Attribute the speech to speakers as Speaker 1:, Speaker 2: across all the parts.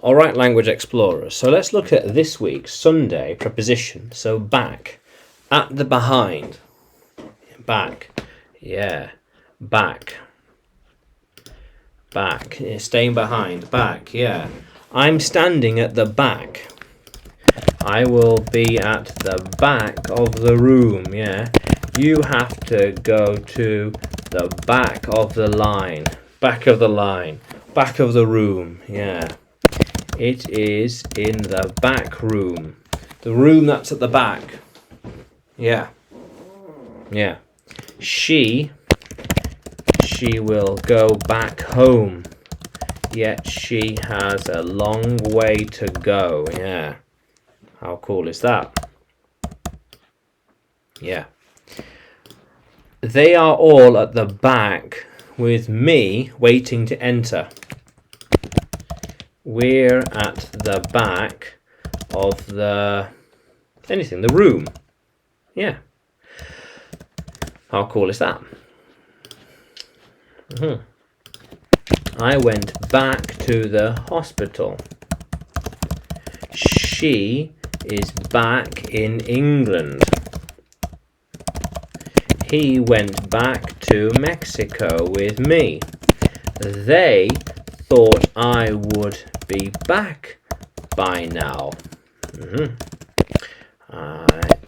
Speaker 1: All right, language explorers. So let's look at this week's Sunday preposition. So back, at the behind, back, yeah, back, back, yeah, staying behind, back, yeah. I'm standing at the back. I will be at the back of the room, yeah. You have to go to the back of the line, back of the line, back of the room, yeah. It is in the back room. The room that's at the back. Yeah. Yeah. She will go back home. Yet she has a long way to go. Yeah. How cool is that? Yeah. They are all at the back with me waiting to enter. We're at the back of the room. Yeah. How cool is that? I went back to the hospital. She is back in England. He went back to Mexico with me. They thought I would be back by now.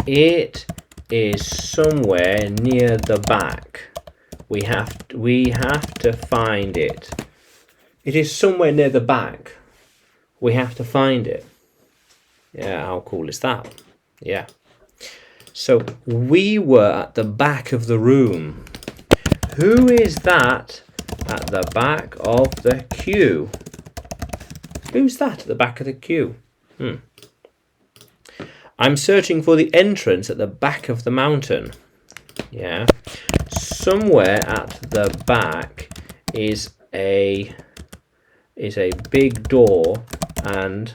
Speaker 1: It is somewhere near the back. We have to find it. It is somewhere near the back. We have to find it. Yeah, how cool is that? Yeah. So we were at the back of the room. Who is that at the back of the queue? Who's that at the back of the queue? I'm searching for the entrance at the back of the mountain. Yeah. Somewhere at the back is a big door, and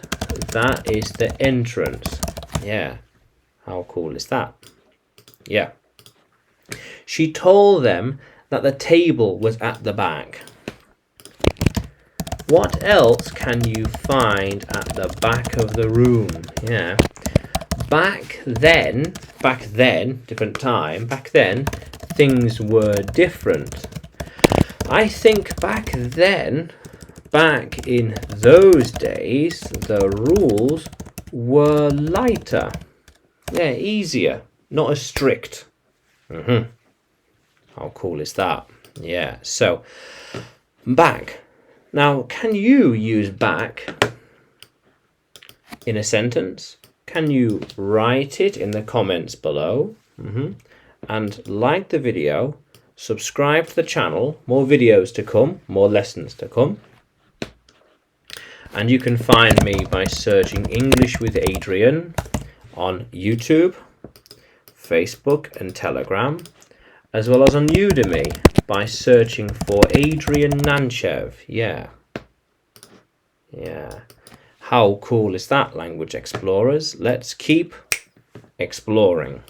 Speaker 1: that is the entrance. Yeah. How cool is that? Yeah. She told them that the table was at the back. What else can you find at the back of the room? Yeah. Back then, different time, back then, things were different. I think back then, back in those days, the rules were lighter. Yeah, easier, not as strict. How cool is that? Yeah, so, back. Now, can you use back in a sentence? Can you write it in the comments below? And like the video, subscribe to the channel, more videos to come, more lessons to come. And you can find me by searching English with Adrian on YouTube, Facebook and Telegram, as well as on Udemy by searching for Adrian Nanchev. Yeah. How cool is that, language explorers? Let's keep exploring.